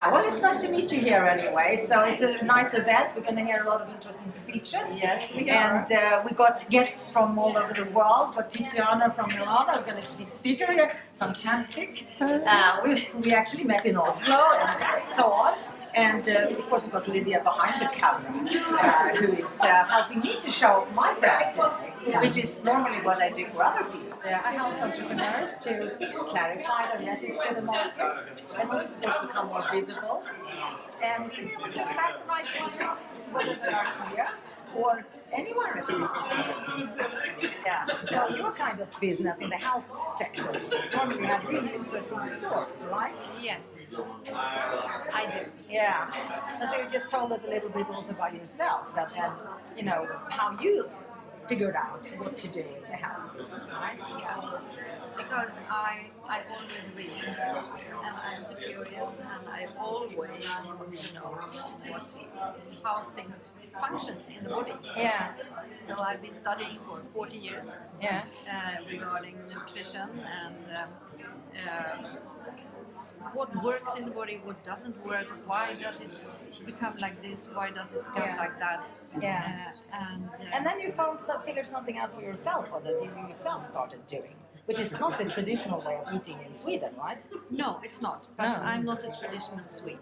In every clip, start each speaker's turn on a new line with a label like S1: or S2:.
S1: Well, it's nice to meet you here anyway. So it's a nice event. We're going to hear a lot of interesting speeches.
S2: Yes, we
S1: are. And we got guests from all over the world. But Tiziana from Milan are going to be speaker here. Fantastic. We actually met in Oslo and so on. And of course, we've got Lydia behind the camera, who is helping me to show off my brand, which is normally what I do for other people. I help entrepreneurs to clarify their message to the market and also, of course, become more visible and to be able to attract the right clients, whether they are here or anywhere in the world. Yes, so your kind of business in the health sector normally have really interesting stories, right?
S2: Yes, I do.
S1: Yeah, and so you just told us a little bit also about yourself and you know how you figured out what to do in the health business, right?
S2: Yeah, because I always read and I'm so curious and I always want to know how things functions in the body.
S1: Yeah.
S2: So I've been studying for 40 years.
S1: Yeah.
S2: Regarding nutrition and what works in the body, what doesn't work, why does it become like this, why does it become like that.
S1: Yeah. And then you figured something out for yourself, or that you yourself started doing, which is not the traditional way of eating in Sweden, right?
S2: No, it's not. But I'm not a traditional Swede.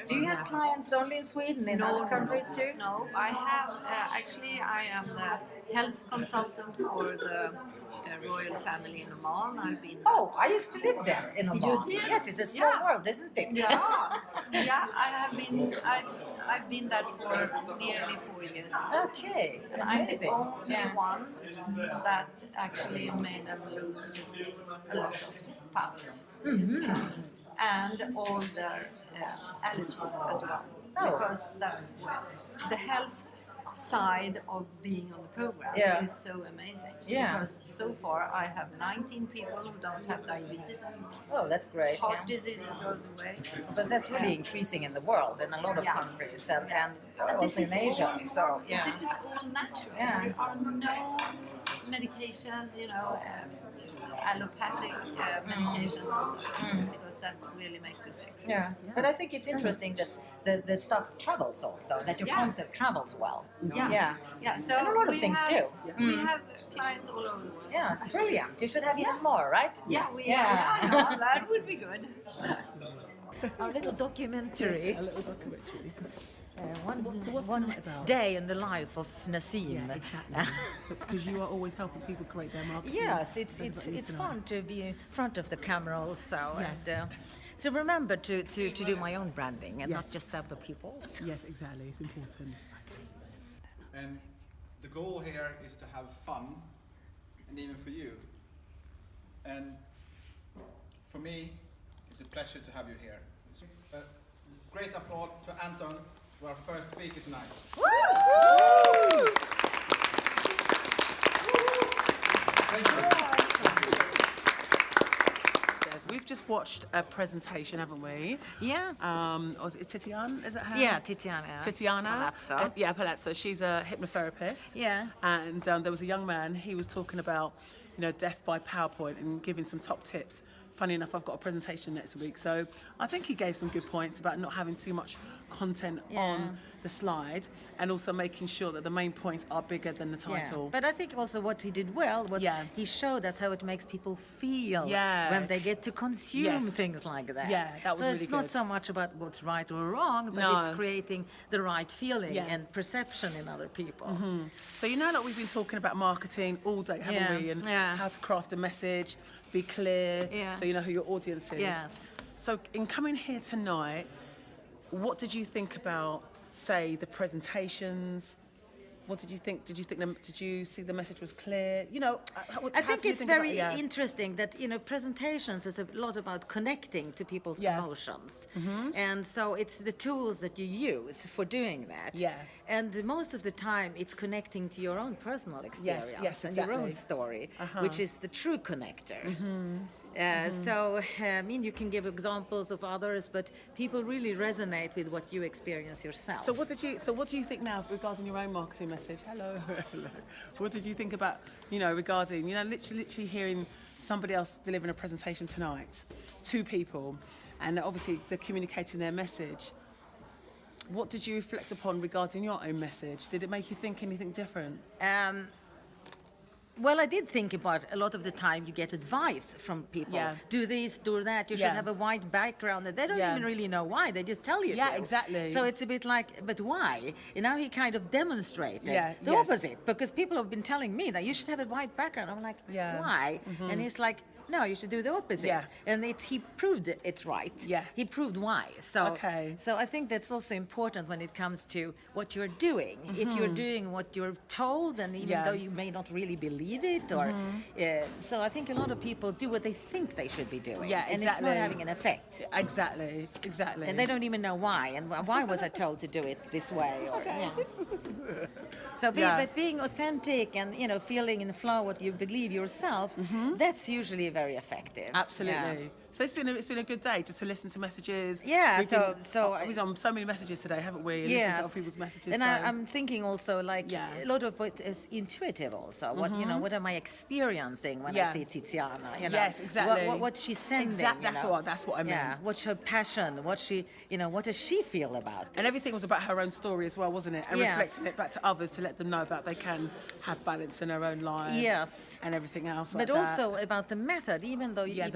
S1: Do you have clients only in Sweden, in other countries too?
S2: No, I have. Actually, I am the health consultant for the royal family in Oman. I've been.
S1: Oh, I used to live there in Oman.
S2: You did?
S1: Yes, it's a small world, isn't it?
S2: Yeah, yeah. I have been. I've been that for nearly 4 years.
S1: Okay,
S2: and I'm the only one that actually made them lose a lot of pounds.
S1: Mm-hmm.
S2: And all their allergies as well, because that's the health side of being on the program is so amazing. Because so far I have 19 people who don't have diabetes anymore.
S1: Oh, that's great.
S2: Heart disease goes away.
S1: Because that's really increasing in the world, in a lot of countries, and also in Asia. So
S2: this is all natural. There are no medications, allopathic medications and stuff, because that really makes you sick.
S1: Yeah, but I think it's interesting that the stuff travels also, that your concept travels well.
S2: Yeah. So
S1: and a lot of things do.
S2: We have clients all over the world.
S1: Yeah, it's brilliant. You should have even more, right?
S2: Yeah, that would be good.
S1: Our little documentary.
S3: A little documentary.
S1: What's
S3: one about?
S1: Day in the life of Naseem.
S3: Yeah, exactly. Because you are always helping people create their marketing.
S1: Yes, it's fun to be in front of the camera also.
S3: Yes.
S1: And, so remember to do my own branding and not just other people's.
S3: Yes, exactly. It's important.
S4: And the goal here is to have fun, and even for you. And for me, it's a pleasure to have you here. A great applause to Anton, to our first speaker tonight.
S1: Woo!
S4: Thank you.
S3: Yes, we've just watched a presentation, haven't we?
S1: Yeah.
S3: Was it Tiziana? Is it her?
S1: Yeah, Tiziana.
S3: Tiziana.
S1: Palazzo.
S3: Palazzo. She's a hypnotherapist.
S1: Yeah.
S3: And there was a young man. He was talking about, death by PowerPoint and giving some top tips. Funny enough, I've got a presentation next week, so I think he gave some good points about not having too much content on the slide, and also making sure that the main points are bigger than the title.
S1: Yeah. But I think also what he did well was he showed us how it makes people feel when they get to consume things like that.
S3: Yeah, that was
S1: so
S3: really
S1: it's not so much about what's right or wrong, but it's creating the right feeling and perception in other people.
S3: Mm-hmm. So that we've been talking about marketing all day, haven't we? And how to craft a message, be clear, so you know who your audience is.
S1: Yes.
S3: So in coming here tonight, what did you think about, say, the presentations? What did you think? Did you see the message was clear?
S1: I think it's very interesting that presentations is a lot about connecting to people's emotions, and so it's the tools that you use for doing that.
S3: Yeah.
S1: And most of the time, it's connecting to your own personal experience and your own story, which is the true connector. So, you can give examples of others, but people really resonate with what you experience yourself.
S3: So what do you think now regarding your own marketing message? Hello. What did you think about, regarding, literally hearing somebody else delivering a presentation tonight, 2 people, and obviously they're communicating their message. What did you reflect upon regarding your own message? Did it make you think anything different?
S5: Well, I did think about a lot of the time you get advice from people.
S3: Yeah.
S5: Do this, do that. You should
S3: Yeah.
S5: have a white background. They don't
S3: Yeah.
S5: even really know why. They just tell you
S3: Yeah,
S5: to.
S3: exactly.
S5: So it's a bit like, but why? And now he kind of demonstrated the
S3: yes.
S5: opposite. Because people have been telling me that you should have a white background. I'm like,
S3: Yeah.
S5: why? And he's like, no, you should do the opposite.
S3: Yeah.
S5: And he proved it right.
S3: Yeah.
S5: He proved why. So,
S3: Okay.
S5: so I think that's also important when it comes to what you're doing. If you're doing what you're told, and even
S3: Yeah.
S5: though you may not really believe it, or so I think a lot of people do what they think they should be doing.
S3: Yeah,
S5: And it's not
S3: exactly.
S5: having an effect.
S3: Exactly.
S5: And they don't even know why. And why was I told to do it this way? Or, yeah. So, but being authentic and feeling in the flow what you believe yourself, that's usually very effective.
S3: Absolutely.
S5: Yeah.
S3: So it's been a good day just to listen to messages.
S5: Yeah,
S3: We've
S5: so
S3: we've done so many messages today, haven't we? And listened to other people's messages.
S5: And
S3: so.
S5: I'm thinking also like
S3: Yeah.
S5: a lot of it is intuitive also. What what am I experiencing when
S3: Yeah.
S5: I see Tiziana?
S3: Yes, exactly.
S5: What she's sending.
S3: That's what I meant.
S5: Yeah. What's her passion? What does she feel about this?
S3: And everything was about her own story as well, wasn't it? And
S5: Yes.
S3: reflecting it back to others to let them know that they can have balance in their own lives.
S5: Yes.
S3: And everything else. Like
S5: But
S3: that.
S5: also about the method, even though
S3: Yeah,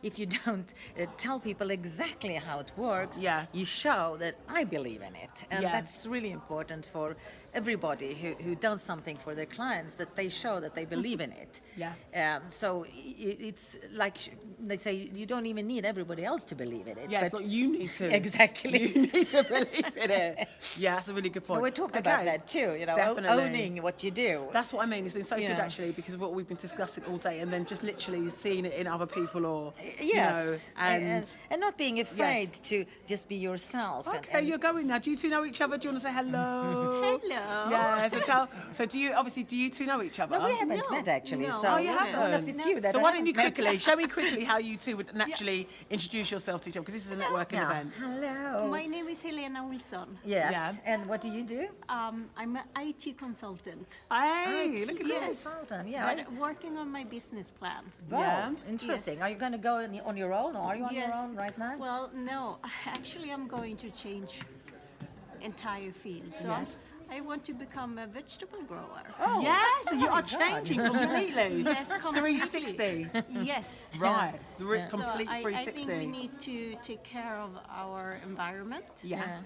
S5: if you don't tell people exactly how it works,
S3: Yeah.
S5: you show that I believe in it. And
S3: Yeah.
S5: that's really important for everybody who does something for their clients, that they show that they believe in it.
S3: Yeah.
S5: So it's like they say, you don't even need everybody else to believe in it.
S3: Yeah, it's
S5: but
S3: not you need to.
S5: Exactly.
S3: You need to believe in it. Yeah, that's a really good point.
S5: Well, we talked about that too,
S3: Definitely.
S5: owning what you do.
S3: That's what I mean. It's been so good
S5: Yeah.
S3: actually, because of what we've been discussing all day, and then just literally seeing it in other people, or
S5: Yes,
S3: and
S5: and not being afraid to just be yourself.
S3: okay, you're going now. Do you two know each other? Do you want to say hello?
S6: Hello.
S3: Yeah. So do you two know each other?
S5: No, we haven't met actually.
S6: No.
S5: So
S3: Oh, you
S5: you're one of
S3: haven't?
S5: the few that
S3: So
S5: I
S3: why don't you
S5: haven't met.
S3: quickly show me quickly how you two would naturally introduce yourself to each other, because this is a networking
S5: Yeah.
S3: event.
S5: Hello.
S6: My name is Helena Olsson.
S5: Yes.
S3: Yeah.
S5: And what do you do?
S6: I'm an IT consultant,
S3: Hey, look at
S6: Yes.
S3: this.
S5: Consultant. Yeah.
S6: but working on my business plan.
S5: Wow.
S3: Yeah.
S5: Interesting.
S6: Yes.
S5: Are you going to go on your own, or are you on your
S6: Yes.
S5: own right now?
S6: Well, no, actually, I'm going to change entire field. So
S3: Yes.
S6: I want to become a vegetable grower.
S5: Oh.
S3: Yes, so you
S5: my
S3: are
S5: God.
S3: changing completely.
S6: Yes, completely.
S3: 360.
S6: Yes.
S3: Right.
S5: Yeah.
S6: So
S3: Complete
S6: I
S3: 360.
S6: think we need to take care of our environment
S3: Yeah.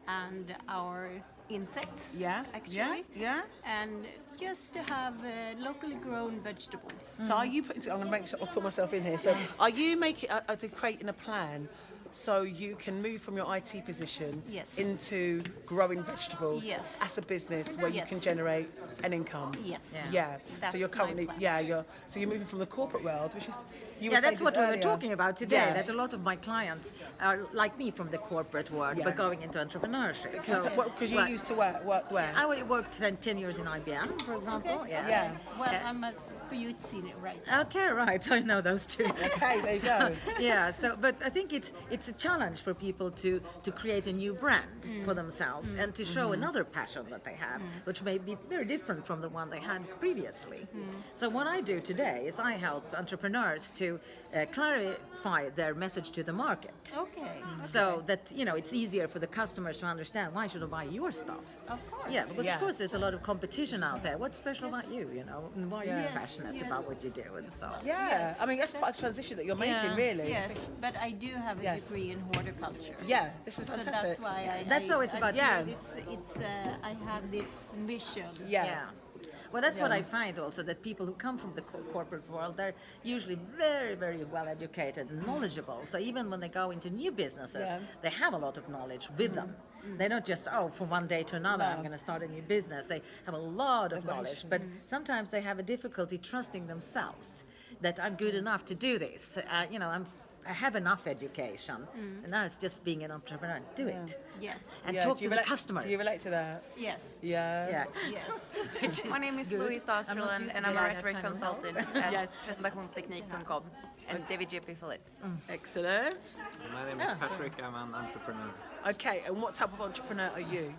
S6: and our insects.
S3: Yeah.
S6: Actually.
S3: Yeah.
S6: And just to have locally grown vegetables.
S3: So are you putting? I'm going to make sure I put myself in here. So are you making creating a plan so you can move from your IT position
S6: Yes.
S3: into growing vegetables
S6: Yes.
S3: as a business where you
S6: Yes.
S3: can generate an income?
S6: Yes.
S3: Yeah.
S6: That's
S3: So you're
S6: my
S3: currently
S6: plan.
S5: Yeah,
S3: saying
S5: that's
S3: this
S5: what we were
S3: earlier.
S5: talking about today.
S3: Yeah.
S5: That a lot of my clients are like me from the corporate world,
S3: Yeah.
S5: but going into entrepreneurship.
S3: Because you
S5: well,
S3: used to work where?
S5: I worked 10 years in IBM, for example. Yes.
S3: Yeah.
S6: Well, I'm a you'd seen it right.
S5: Okay, right. I know those two.
S3: Okay, there you go.
S5: Yeah. So, but I think it's a challenge for people to create a new brand for themselves and to show another passion that they have, which may be very different from the one they had previously. So what I do today is I help entrepreneurs to clarify their message to the market.
S6: Okay.
S5: So that it's easier for the customers to understand, why should I buy your stuff?
S6: Of course.
S5: Yeah, because
S3: Yeah.
S5: of course there's a lot of competition out there. What's special about you? And why are you
S6: Yes.
S5: passionate about what you do? And so
S3: Yeah.
S6: Yes.
S3: I mean, that's quite a transition that you're making,
S5: Yeah.
S3: really.
S6: Yes, but I do have a
S3: Yes.
S6: degree in horticulture.
S3: Yeah, this is
S6: So
S3: fantastic.
S6: that's why
S5: That's how it's about,
S3: yeah.
S6: It's I have this vision.
S3: Yeah.
S5: Well, that's what
S3: Yeah.
S5: I find also, that people who come from the corporate world, they're usually very, very well educated and knowledgeable. So even when they go into new businesses,
S3: Yeah.
S5: they have a lot of knowledge with them. They're not just, from one day to another,
S3: No.
S5: I'm going to start a new business. They have a lot of knowledge, but sometimes they have a difficulty trusting themselves that I'm good enough to do this. I have enough education, and now it's just being an entrepreneur. Do it.
S6: Yes.
S5: And
S3: Yeah,
S5: talk
S3: do you
S5: to the
S3: relate-
S5: customers.
S3: Do you relate to that?
S6: Yes.
S3: Yeah.
S5: Yeah.
S6: Yes.
S7: My name is
S5: good.
S7: Louise
S5: I'm not
S7: Osterlund
S5: used
S7: and
S5: to
S7: I'm a
S5: that
S7: rhetoric
S5: kind of
S7: consultant
S5: help.
S7: at
S3: Yes.
S7: presentationsteknik.com and David J.P. Phillips.
S3: Excellent.
S8: My name is Patrick. I'm an entrepreneur.
S3: Okay, and what type of entrepreneur are you?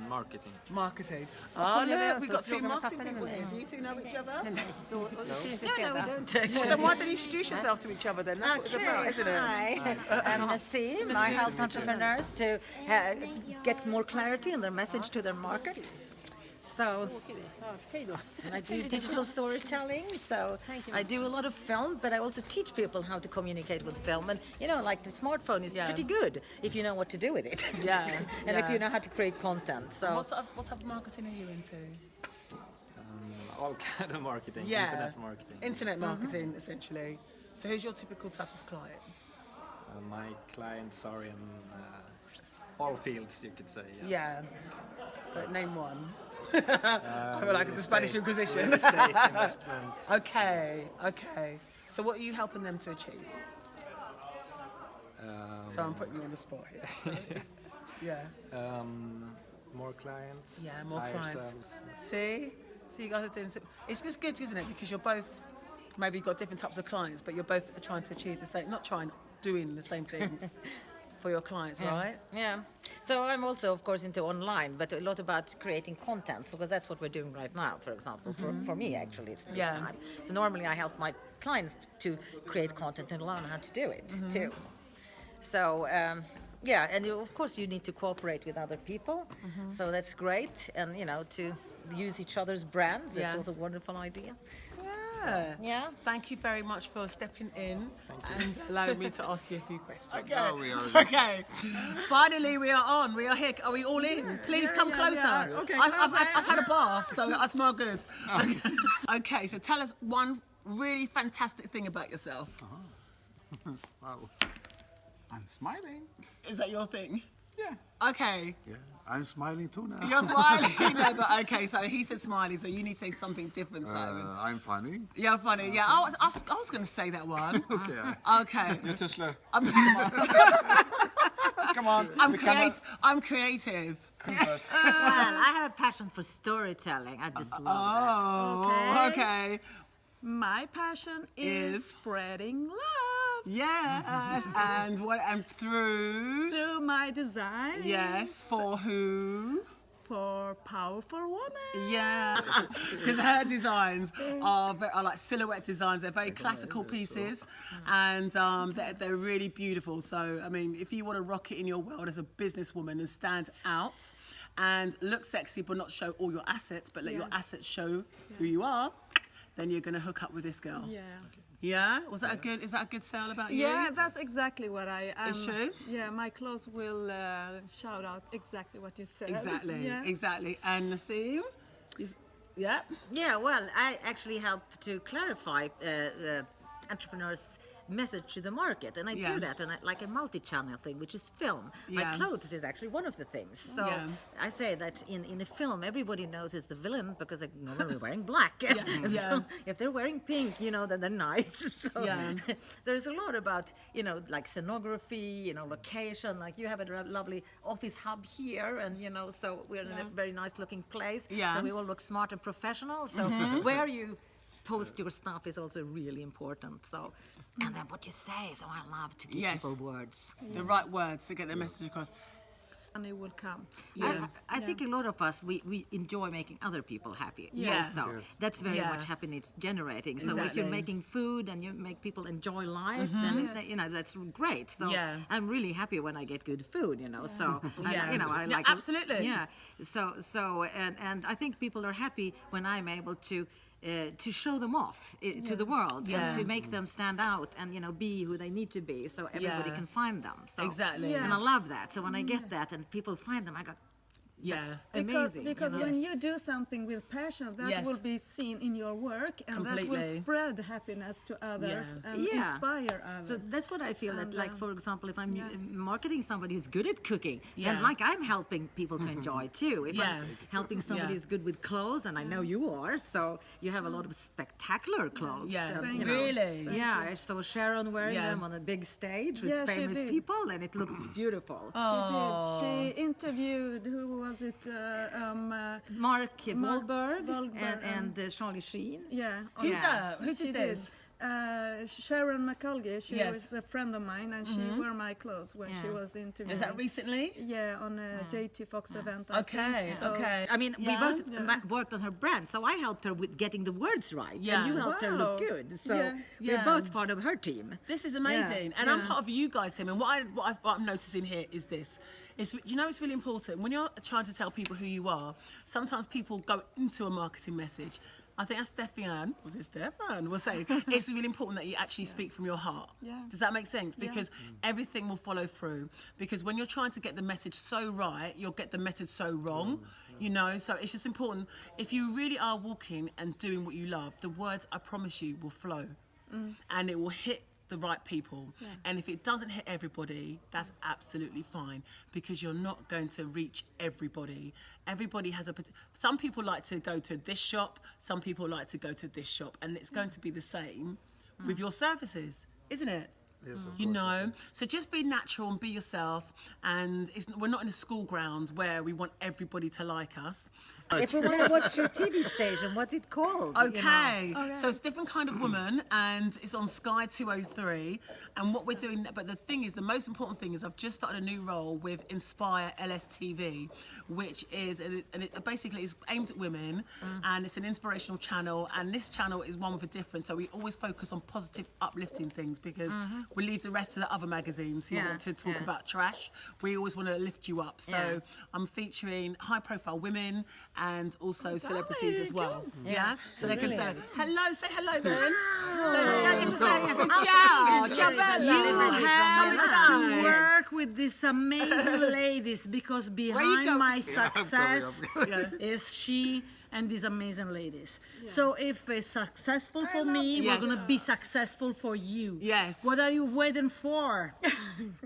S8: Marketing.
S3: Marketing. Oh, look, we've got two marketing people here. Do you two know each other?
S2: Då ska du inte
S5: No, we
S2: städa.
S5: don't.
S3: Well, then why don't you introduce yourself to each other then? That's what it's about, isn't it?
S5: Hi, I'm Naseem. I help entrepreneurs to get more clarity in their message to their market. So I do digital storytelling, so I do a lot of film, but I also teach people how to communicate with film. And you know, like the smartphone is pretty good if you know what to do with it.
S3: Yeah.
S5: And if you know how to create content. So
S3: What type of marketing are you into?
S8: All kind of marketing.
S3: Yeah.
S8: Internet marketing.
S3: Internet marketing, essentially. So who's your typical type of client?
S8: My clients are in all fields, you could say. Yes.
S3: Yeah. But name one. I feel like the Spanish Inquisition.
S8: Real estate, investments.
S3: Okay. So what are you helping them to achieve? So I'm putting you on the spot here. So, yeah.
S8: More clients.
S3: Yeah, more
S8: higher
S3: clients.
S8: sales.
S3: See? So you guys are doing... It's just good, isn't it? Because you're both... Maybe you've got different types of clients, but you're both trying to achieve the same... Not trying, doing the same things for your clients, right?
S5: yeah. So I'm also, of course, into online, but a lot about creating content, because that's what we're doing right now, for example. For me, actually, it's this time. So normally I help my clients to create content and learn how to do it, too. So... yeah, and of course you need to cooperate with other people, so that's great. And you know, to use each other's brands, that's also a wonderful idea.
S3: Yeah. Thank you very much for stepping in and allowing me to ask you a few questions. Okay. Okay. Finally, we are on. We are here. Are we all in? Please come closer.
S9: Yeah. Okay,
S3: I've had a bath, so I smell good. Okay. So tell us one really fantastic thing about yourself.
S10: Wow. I'm smiling.
S3: Is that your thing?
S10: Yeah.
S3: Okay.
S10: Yeah. I'm smiling too now.
S3: You're smiling. No, but okay, so he said smiley, so you need to say something different, Simon.
S10: I'm funny.
S3: You're funny, yeah. I was going to say that one.
S10: Okay.
S3: Okay.
S4: You're too slow.
S3: Come on. I'm creative.
S4: First.
S5: Well, I have a passion for storytelling. I just love
S3: Oh, okay.
S9: My passion is spreading love
S3: Yes, and through
S9: my design.
S3: Yes, for who?
S9: For powerful women.
S3: Yeah, because her designs are like silhouette designs. They're very classical pieces, and they're really beautiful. So, I mean, if you want to rock it in your world as a businesswoman and stand out and look sexy but not show all your assets, but let your assets show who you are, then you're going to hook up with this girl.
S9: Yeah.
S3: Yeah? Is that a good sell about you?
S9: Yeah, that's exactly what I am.
S3: It's true?
S9: Yeah, my clothes will shout out exactly what you said.
S3: Exactly,
S9: Yeah.
S3: exactly. And Naseem? Yeah?
S5: Yeah, well, I actually help to clarify entrepreneurs' message to the market, and I do that on like a multi-channel thing, which is film. My clothes is actually one of the things. So I say that in a film, everybody knows who's the villain because they're normally wearing black. So if they're wearing pink, you know, then they're nice. So there's a lot about, you know, like scenography, you know, location. Like you have a lovely office hub here, and you know, so we're in a very nice looking place. So we all look smart and professional. So where you post your stuff is also really important. So, and then what you say. So I love to give people words,
S3: the right words to get the message across.
S9: And it will come.
S5: I think a lot of us we enjoy making other people happy. So that's very much happiness generating. So if you're making food and you make people enjoy life, then you know that's great. So I'm really happy when I get good food. You know, so I like
S3: absolutely.
S5: So and I think people are happy when I'm able to show them off to the world and to make them stand out and you know be who they need to be, so everybody can find them. So and I love that. So when I get that and people find them, I go, that's amazing.
S9: Because when you do something with passion, that will be seen in your work, and that will spread happiness to others and inspire others.
S5: So that's what I feel that, like, for example, if I'm marketing somebody who's good at cooking, then like I'm helping people to enjoy too. If I'm helping somebody who's good with clothes, and I know you are, so you have a lot of spectacular clothes. You know.
S3: Really?
S5: I saw Sharon wearing them on a big stage with famous people, and it looked beautiful.
S9: She did. She interviewed, who was it?
S5: Mark Wahlberg and Charlie Sheen.
S3: Who's that? Who did this?
S9: Sharon McCulgee, she was a friend of mine, and she wore my clothes when she was interviewing.
S3: Is that recently?
S9: Yeah, on a JT Fox event.
S3: Okay.
S5: I mean, we both worked on her brand, so I helped her with getting the words right, and you helped her look good. So we're both part of her team.
S3: This is amazing, and I'm part of you guys' team. And what I'm noticing here is this. It's really important when you're trying to tell people who you are. Sometimes people go into a marketing message. I think as Stefan was saying, it's really important that you actually speak from your heart.
S9: Yeah.
S3: Does that make sense? Because everything will follow through. Because when you're trying to get the message so right, you'll get the message so wrong. You know, so it's just important. If you really are walking and doing what you love, the words, I promise you, will flow, and it will hit the right people. And if it doesn't hit everybody, that's absolutely fine, because you're not going to reach everybody. Everybody has some people like to go to this shop, some people like to go to this shop, and it's going to be the same with your services, isn't it?
S10: Yes, of
S3: You
S10: course,
S3: know, so just be natural and be yourself. And we're not in a school ground where we want everybody to like us.
S5: If we want to watch your TV station, what's it called?
S3: Okay, so it's Different Kind of Woman, and it's on Sky 203. And what we're doing, but the thing is, the most important thing is I've just started a new role with Inspire LSTV, which is, and it basically is aimed at women, and it's an inspirational channel. And this channel is one with a difference. So we always focus on positive, uplifting things, because we leave the rest of the other magazines who want to talk about trash. We always want to lift you up. So I'm featuring high-profile women and also celebrities as well. Yeah, so they can say hello. Say hello, then.
S5: You have to work with these amazing ladies, because behind my success is she and these amazing ladies. So if it's successful for me, we're going to be successful for you.
S3: Yes.
S5: What are you waiting for?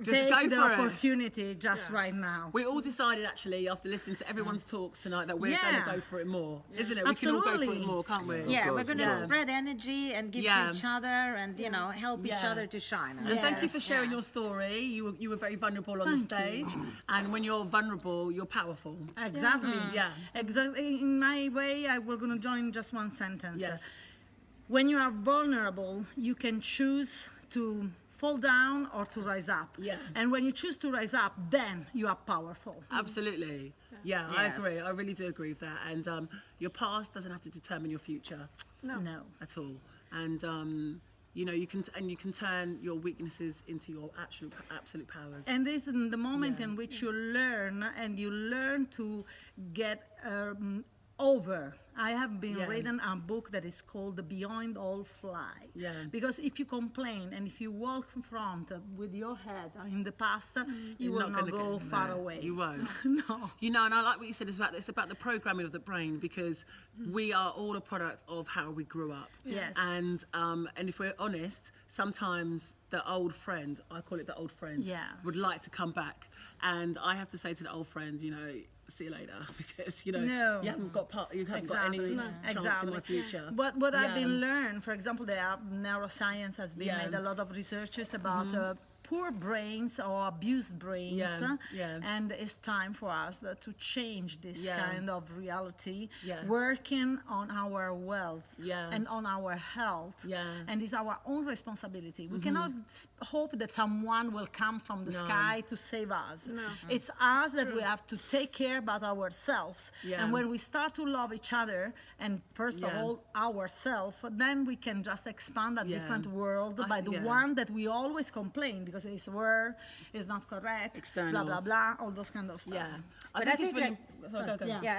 S3: Just
S5: Take
S3: go
S5: the
S3: for it.
S5: opportunity just right now.
S3: We all decided, actually, after listening to everyone's talks tonight, that we're going to go for it more, isn't it? We can all go for it more, can't we?
S5: Yeah, we're going to spread energy and give to each other, and help each other to shine.
S3: And thank you for sharing your story. You were very vulnerable on the stage, and when you're vulnerable, you're powerful.
S5: Exactly.
S3: Yeah.
S5: Exactly. In my way, we're going to join just one sentence.
S3: Yes.
S5: When you are vulnerable, you can choose to fall down or to rise up.
S3: Yeah.
S5: And when you choose to rise up, then you are powerful.
S3: Absolutely. Yeah, I agree. I really do agree with that. And your past doesn't have to determine your future.
S5: No.
S3: At all. And you can turn your weaknesses into your absolute powers.
S5: And this is the moment in which you learn, and you learn to get over. I have been reading a book that is called The Beyond All Fly.
S3: Yeah.
S5: Because if you complain and if you walk in front with your head in the past, you
S3: You're
S5: will not go far away.
S3: You won't.
S5: No.
S3: And I like what you said. It's about the programming of the brain, because we are all a product of how we grew up.
S5: Yes.
S3: And if we're honest, sometimes the old friend, I call it the old friend, would like to come back. And I have to say to the old friend, see you later, because you haven't got any chance in my future.
S5: But what I've been learned, for example, neuroscience has been made a lot of researches about poor brains or abused brains, and it's time for us to change this kind of reality, working on our wealth and on our health, and it's our own responsibility. We cannot hope that someone will come from the sky to save us. It's us that we have to take care about ourselves, and when we start to love each other, and first of all ourselves, then we can just expand a different world by the one that we always complain because it's word is not correct,
S3: externals,
S5: blah blah blah, all those kind of stuff.
S3: I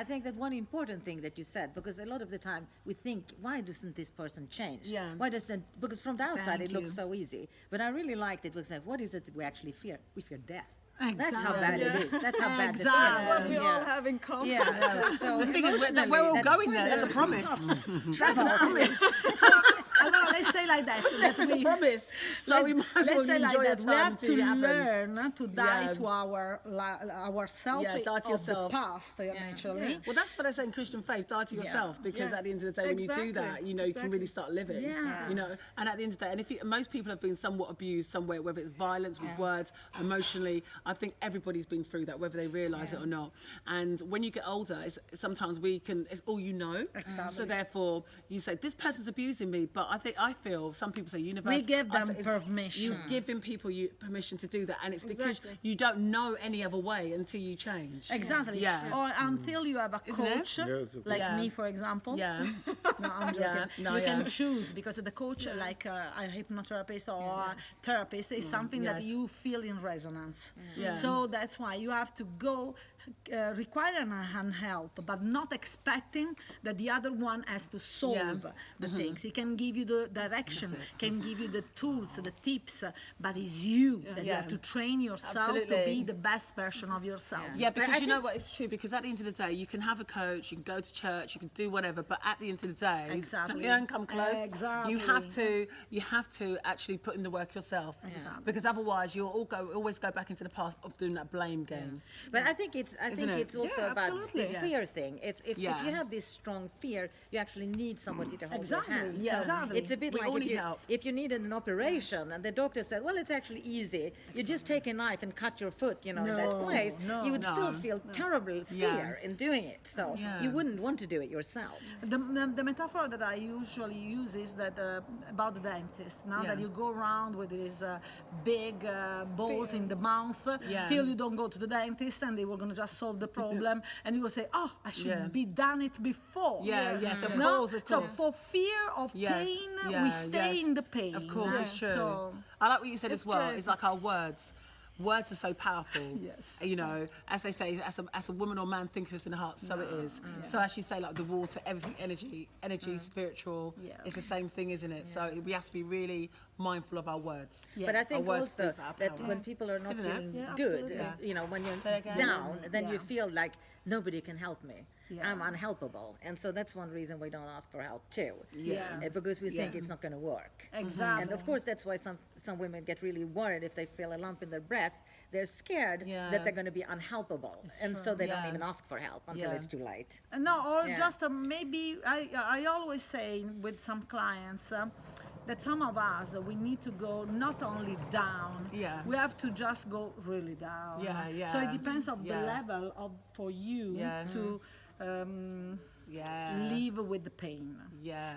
S11: think that one important thing that you said, because a lot of the time we think, why doesn't this person change? Why doesn't, because from the outside it looks so easy. But I really liked it because what is it that we actually fear? We fear death. That's how bad it is. That's how bad it is.
S9: That's what we all have in common.
S11: Yeah. So
S3: the thing is, we're all going there. That's a promise.
S5: That's a promise. Let's say like that.
S3: That's a promise. So we must
S5: let's say like that. We have to
S3: learn
S5: to die to ourself of the past, actually.
S3: Well, that's what I say in Christian faith: die to yourself, because at the end of the day, when you do that, you can really start living. And at the end of the day, and if most people have been somewhat abused somewhere, whether it's violence with words, emotionally, I think everybody's been through that, whether they realise it or not. And when you get older, sometimes it's all you know.
S5: Exactly.
S3: So therefore, you say, this person's abusing me, but I feel feel. Some people say universe.
S12: We give them
S3: it's
S12: permission.
S3: You giving people permission to do that, and it's because you don't know any other way until you change.
S12: Exactly.
S3: Yeah.
S12: Or until you have a coach, like me, for example.
S3: Yeah.
S12: No, I'm joking. You can choose, because the coach, like a hypnotherapist or a therapist, is something that you feel in resonance. So that's why you have to go require an hand help, but not expecting that the other one has to solve the things. He can give you the direction, can give you the tools, the tips, but it's you that you have to train yourself to be the best version of yourself.
S3: Yeah, because you know what, it's true, because at the end of the day, you can have a coach, you can go to church, you can do whatever, but at the end of the day, you don't come close.
S12: Exactly.
S3: You have to actually put in the work yourself. Because otherwise you'll always go back into the past of doing that blame game.
S11: But I think it's also about this fear thing. It's if you have this strong fear, you actually need somebody to hold your hand. So it's a bit like if you needed an operation and the doctor said, well, it's actually easy. You just take a knife and cut your foot, in that place. You would still feel terrible fear in doing it. So you wouldn't want to do it yourself.
S12: The metaphor that I usually use is that about the dentist. Now that you go around with these big balls in the mouth till you don't go to the dentist, and they were going to just solve the problem, and you will say, oh, I should be done it before. So for fear of pain, we stay in the pain.
S3: Of course, it's true.
S12: So
S3: I like what you said as well. Crazy. It's like our words. Words are so powerful. As they say, as a woman or man thinketh in the heart, so it is. So as you say, like the water, everything, energy, spiritual, it's the same thing, isn't it? So we have to be really mindful of our words.
S11: But I think also that when people are not feeling good, when you're down, then you feel like nobody can help me. I'm unhelpable, and so that's one reason we don't ask for help too. Because we think it's not going to work.
S12: Exactly.
S11: And of course, that's why some women get really worried if they feel a lump in their breast. They're scared that they're going to be unhelpable, and so they don't even ask for help until it's too late.
S12: No, or just maybe I always say with some clients. That some of us, we need to go not only down, we have to just go really down. So it depends on the level for you to live with the pain.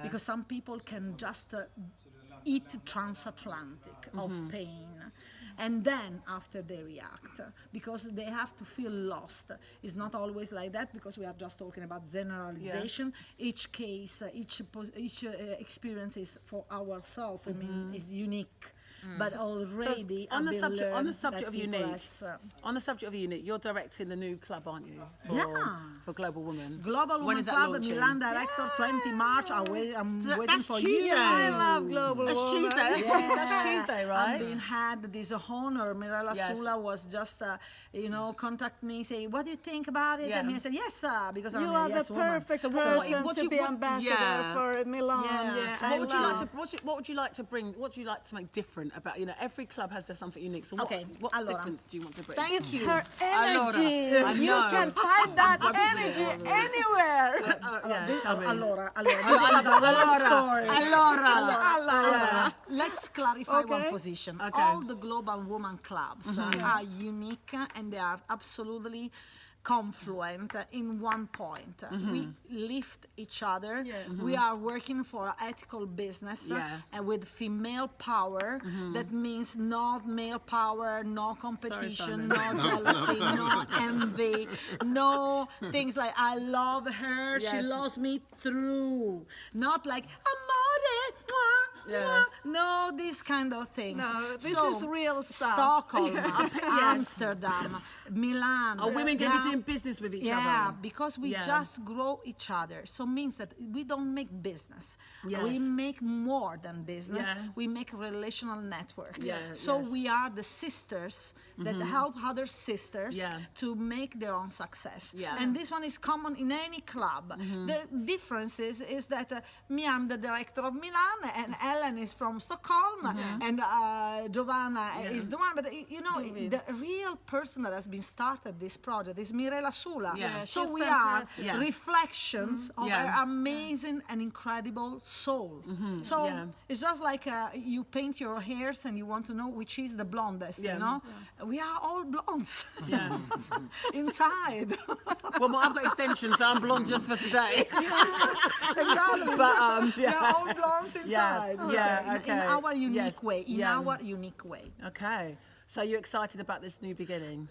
S12: Because some people can just eat transatlantic of pain. And then after they react, because they have to feel lost. It's not always like that, because we are just talking about generalization. Each case, each experience is for ourselves. I mean, is unique. But already
S3: on the subject of unique, you're directing the new club, aren't you? For Global Woman.
S12: Global Woman Club, Milan Director, 20 March. I'm waiting for
S3: Tuesday.
S12: you. I love Global
S3: That's
S12: Woman.
S3: Tuesday. That's Tuesday, right?
S12: I've had this honor. Mirella Sula was just, contact me, say, what do you think about it? And I said, yes, sir, because I'm a yes woman.
S9: You are the perfect person to be ambassador for Milan.
S3: What would you like to bring? What do you like to make different about, every club has something unique. So what difference do you want to bring?
S12: Thank you.
S9: Her energy. You can find that energy anywhere.
S12: Allora. Let's clarify one position. All the global woman clubs are unique, and they are absolutely confluent in one point. We lift each other. We are working for ethical business and with female power. That means not male power, no competition, no jealousy, no envy, no things like I love her, she loves me through. Not like amore, no, these kind of things.
S9: No, this is real stuff.
S12: Stockholm, Amsterdam, Milan.
S3: Are women going to be doing business with each other?
S12: Yeah, because we just grow each other. So it means that we don't make business. We make more than business. We make relational network. So we are the sisters that help other sisters to make their own success. And this one is common in any club. The difference is that me, I'm the director of Milan, and Ellen is from Stockholm, and Giovanna is the one. But the real person that has been started this project is Mirella Sula. So we fantastic. Are reflections of her amazing and incredible soul. So it's just like you paint your hairs and you want to know which is the blondest, We are all blondes inside.
S3: Well, I've got extensions, so I'm blonde just for today.
S12: Exactly.
S3: But
S12: we are all blondes inside. in our unique way. In our unique way.
S3: Okay. So you're excited about this new beginning?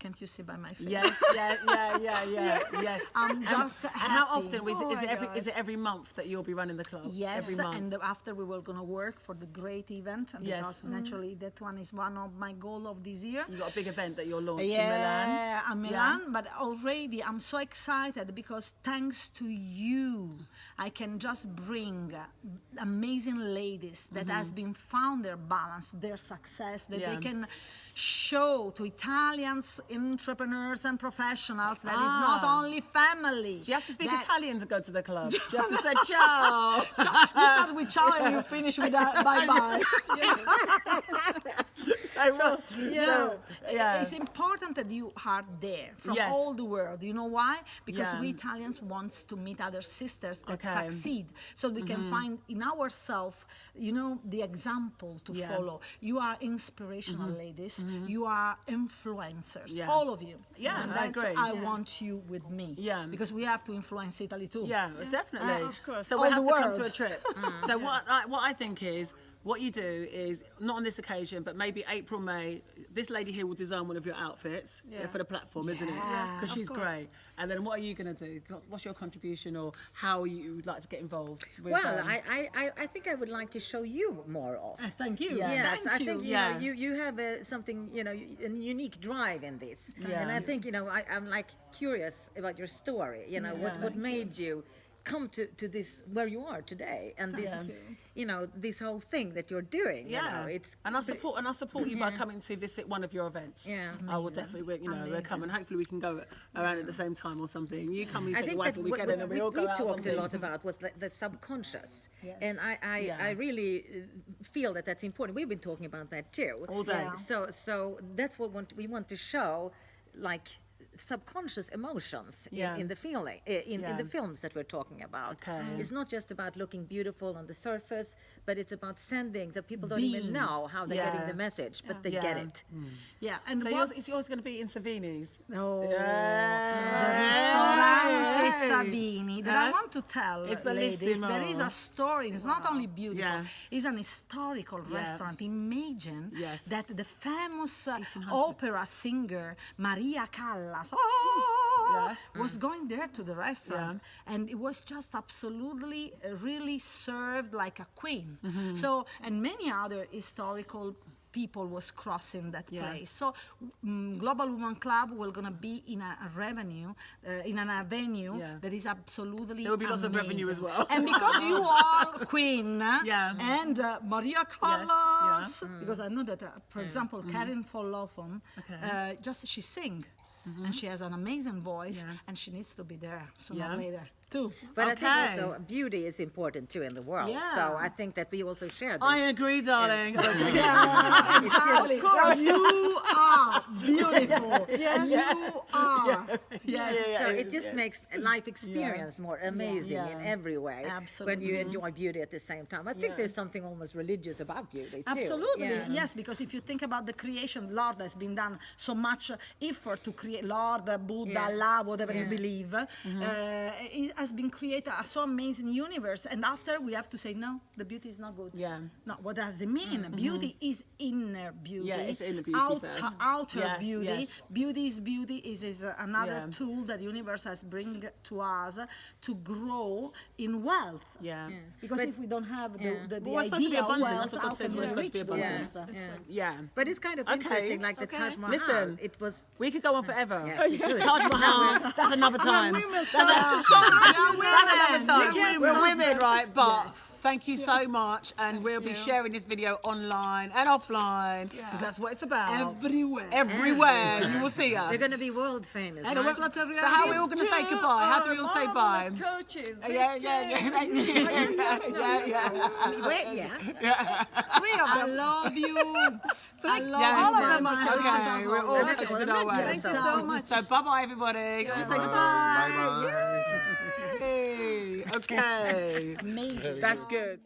S12: Can't you see by my face?
S3: Yes. Yes.
S12: I'm just happy.
S3: And how often is it every month that you'll be running the club?
S12: Yes,
S3: every month.
S12: And after we were gonna work for the great event because naturally that one is one of my goal of this year.
S3: You got a big event that you're launching in
S12: Milan.
S3: Milan.
S12: Milan, but already I'm so excited because thanks to you, I can just bring amazing ladies that has been found their balance, their success, that they can show to Italians, entrepreneurs and professionals that is not only family.
S3: Do you have to speak Italian to go to the club? Do you have to say ciao?
S12: You start with ciao and you finish with bye-bye. It's important that you are there from all the world. You know why? Because we Italians want to meet other sisters that succeed, so we can find in ourselves, the example to follow. You are inspirational ladies. You are influencers, all of you.
S3: Yeah,
S12: and
S3: I agree.
S12: I want you with me.
S3: Yeah,
S12: because we have to influence Italy too.
S3: Yeah, definitely.
S12: Of course.
S3: So we have to come to a trip. So what I think is, what you do is, not on this occasion, but maybe April, May, this lady here will design one of your outfits for the platform, isn't it? Because she's great. And then what are you going to do? What's your contribution, or how you would like to get involved? With,
S5: I think I would like to show you more of.
S12: Thank you.
S5: Yes,
S12: Thank
S5: I think you have something, a unique drive in this. And I think, I'm like curious about your story, what made you come to this where you are today, and this this whole thing that you're doing. It's
S3: and I support you by coming to visit one of your events. I will definitely we'll come, and hopefully we can go around at the same time or something. You come, you take your wife for a weekend, and then we all go out.
S5: We talked a lot about was the subconscious, and I really feel that that's important. We've been talking about that too
S3: all day.
S5: So that's what we want to show, like subconscious emotions in the feeling in the films that we're talking about. It's not just about looking beautiful on the surface, but it's about sending that people don't even know how they're getting the message, but they get it.
S12: And
S3: so it's yours going to be in Savini's.
S12: The Ristorante Savini that I want to tell ladies, there is a story. It's not only beautiful, it's an historical restaurant. Imagine that the famous opera singer Maria Callas was going there to the restaurant, and it was just absolutely really served like a queen. So, and many other historical people was crossing that place. So Global Women Club will gonna be in a venue that is absolutely
S3: there will be lots of revenue as well.
S12: And because you are queen and Maria Callas, because I know that for example Karen Follofen, just she sing. And she has an amazing voice, and she needs to be there sooner or later too.
S5: But I think also beauty is important too in the world. So I think that we also share this.
S3: I agree, darling.
S12: Exactly. You are beautiful. You are.
S5: So it just makes life experience more amazing in every way.
S12: Absolutely.
S5: When you enjoy beauty at the same time. I think there's something almost religious about beauty too.
S12: Absolutely. Yes, because if you think about the creation, Lord has been done so much effort to create. Lord, Buddha, Allah, whatever you believe, it has been created a so amazing universe, and after we have to say no, the beauty is not good. No, what does it mean? Beauty is inner beauty.
S3: It's inner beauty first.
S12: Outer beauty. Beauty is another tool that the universe has bring to us to grow in wealth. Because if we don't have the idea of wealth,
S3: that's what God says we're supposed to be abundant.
S5: But it's kind of interesting, like the Taj Mahal.
S3: Listen,
S5: it was.
S3: We could go on forever.
S5: Yes, you could.
S3: Taj Mahal. That's another time. That's another time. We're women, right? But thank you so much, and we'll be sharing this video online and offline, because that's what it's about. Everywhere. You will see us.
S5: We're going to be world famous.
S3: So how are we all going to say goodbye? How do we all say bye?
S2: Coaches.
S3: Thank you.
S12: Three of them. I love you.
S2: All of them are
S3: okay, we're all coaches in our way.
S2: Thank you so much.
S3: So bye-bye, everybody. Can we say goodbye? Bye-bye. Okay.
S12: Amazing.
S3: That's good.